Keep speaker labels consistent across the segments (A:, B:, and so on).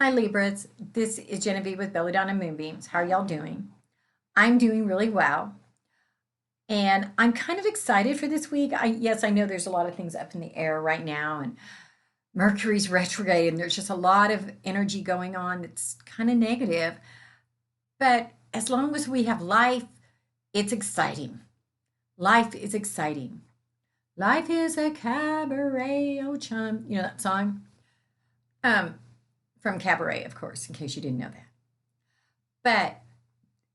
A: Hi Libras, this is Genevieve with Belladonna Moonbeams. How are y'all doing? I'm doing really well. And I'm kind of excited for this week. Yes, I know there's a lot of things up in the air right now, and Mercury's retrograde, and there's just a lot of energy going on that's kind of negative. But as long as we have life, it's exciting. Life is exciting. Life is a cabaret, oh chum. You know that song? Um, from Cabaret, of course, in case you didn't know that. But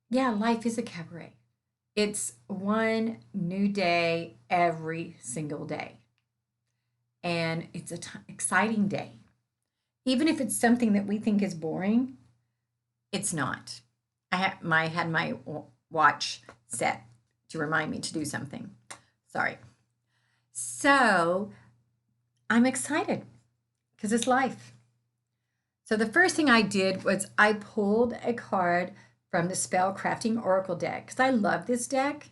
A: yeah, life is a cabaret. It's one new day every single day. And it's an exciting day. Even if it's something that we think is boring, it's not. I had my watch set to remind me to do something. Sorry. So I'm excited because it's life. So the first thing I did was I pulled a card from the Spell Crafting Oracle deck because I love this deck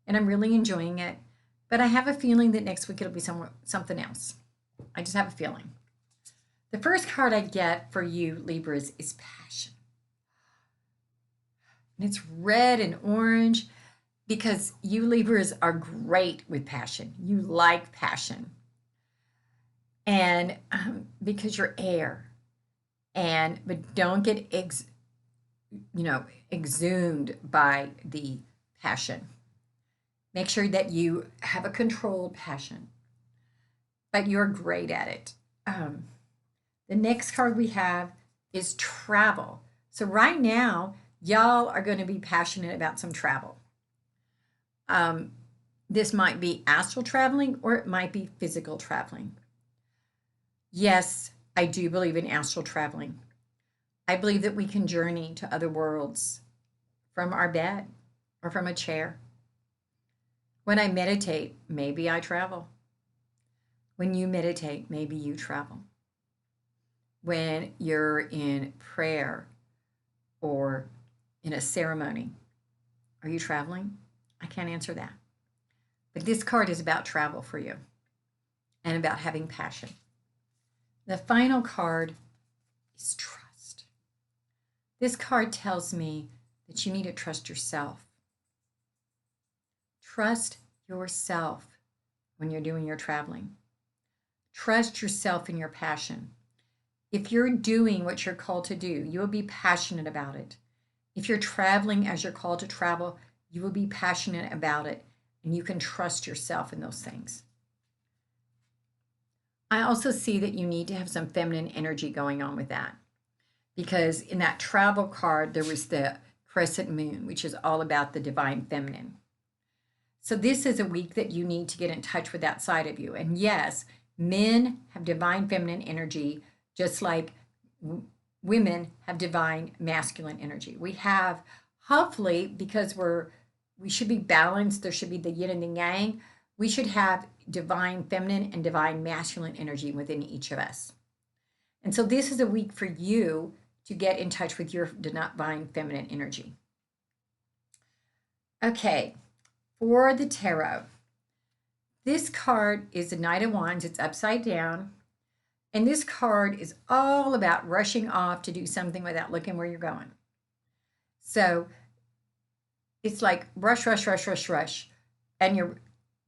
A: and I'm really enjoying it. But I have a feeling that next week it'll be something else. I just have a feeling. The first card I get for you, Libras, is Passion. And it's red and orange because you Libras are great with passion. You like passion. And because you're air. But don't get exhumed by the passion. Make sure that you have a controlled passion, but you're great at it. The next card we have is travel. So right now, y'all are going to be passionate about some travel. This might be astral traveling or it might be physical traveling. Yes, I do believe in astral traveling. I believe that we can journey to other worlds from our bed or from a chair. When I meditate, maybe I travel. When you meditate, maybe you travel. When you're in prayer or in a ceremony, are you traveling? I can't answer that. But this card is about travel for you and about having passion. The final card is trust. This card tells me that you need to trust yourself. Trust yourself when you're doing your traveling. Trust yourself in your passion. If you're doing what you're called to do, you will be passionate about it. If you're traveling as you're called to travel, you will be passionate about it, and you can trust yourself in those things. I also see that you need to have some feminine energy going on with that, because in that travel card, there was the crescent moon, which is all about the divine feminine. So this is a week that you need to get in touch with that side of you. And yes, men have divine feminine energy, just like women have divine masculine energy. We have, hopefully, because we should be balanced, there should be the yin and the yang, we should have divine feminine and divine masculine energy within each of us. And so this is a week for you to get in touch with your divine feminine energy. Okay, for the tarot, this card is the Knight of Wands. It's upside down. And this card is all about rushing off to do something without looking where you're going. So it's like rush, rush, rush, rush, rush. And you're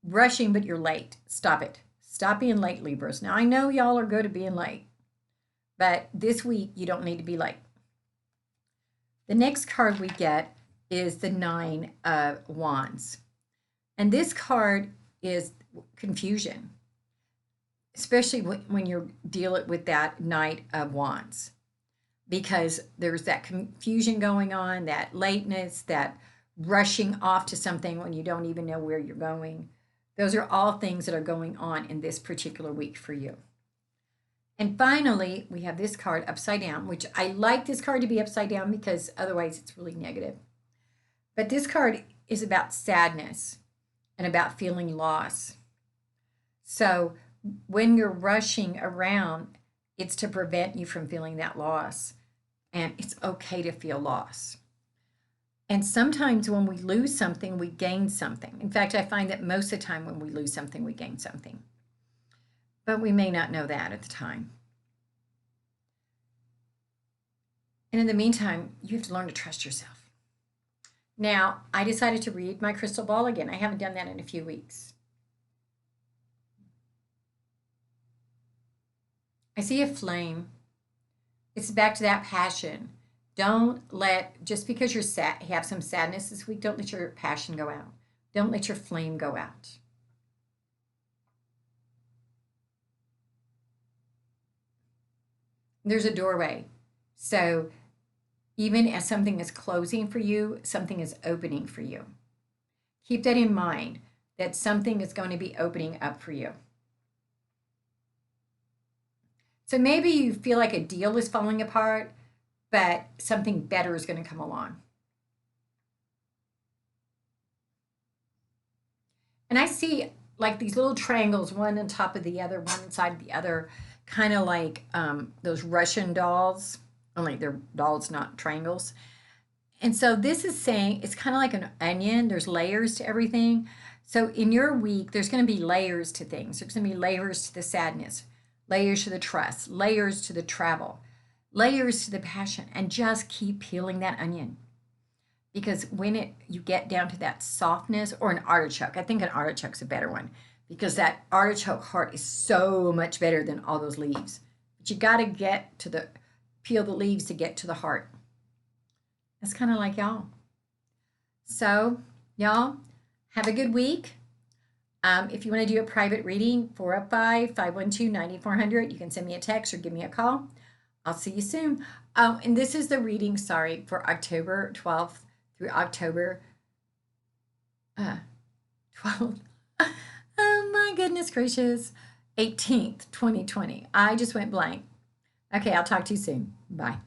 A: rushing, but you're late. Stop it. Stop being late, Libras. Now, I know y'all are good at being late, but this week you don't need to be late. The next card we get is the Nine of Wands. And this card is confusion, especially when you're dealing with that Knight of Wands, because there's that confusion going on, that lateness, that rushing off to something when you don't even know where you're going. Those are all things that are going on in this particular week for you. And finally, we have this card upside down, which I like this card to be upside down because otherwise it's really negative. But this card is about sadness and about feeling loss. So when you're rushing around, it's to prevent you from feeling that loss. And it's okay to feel loss. And sometimes when we lose something, we gain something. In fact, I find that most of the time when we lose something, we gain something. But we may not know that at the time. And in the meantime, you have to learn to trust yourself. Now, I decided to read my crystal ball again. I haven't done that in a few weeks. I see a flame. It's back to that passion. Don't let, just because you're sad, have some sadness this week, don't let your passion go out. Don't let your flame go out. There's a doorway. So even as something is closing for you, something is opening for you. Keep that in mind, that something is going to be opening up for you. So maybe you feel like a deal is falling apart, but something better is going to come along. And I see like these little triangles, one on top of the other, one inside of the other, kind of like those Russian dolls, only they're dolls, not triangles. And so this is saying it's kind of like an onion. There's layers to everything. So in your week, there's going to be layers to things. There's going to be layers to the sadness, layers to the trust, layers to the travel, layers to the passion, and just keep peeling that onion. Because when you get down to that softness, or an artichoke, I think an artichoke's a better one, because that artichoke heart is so much better than all those leaves. But you got to get to the, peel the leaves to get to the heart. That's kind of like y'all. So, y'all, have a good week. If you want to do a private reading, 405-512-9400, you can send me a text or give me a call. I'll see you soon. Oh, and this is the reading, sorry, for October 12th through October 12th. Oh my goodness gracious. 18th, 2020. I just went blank. Okay, I'll talk to you soon. Bye.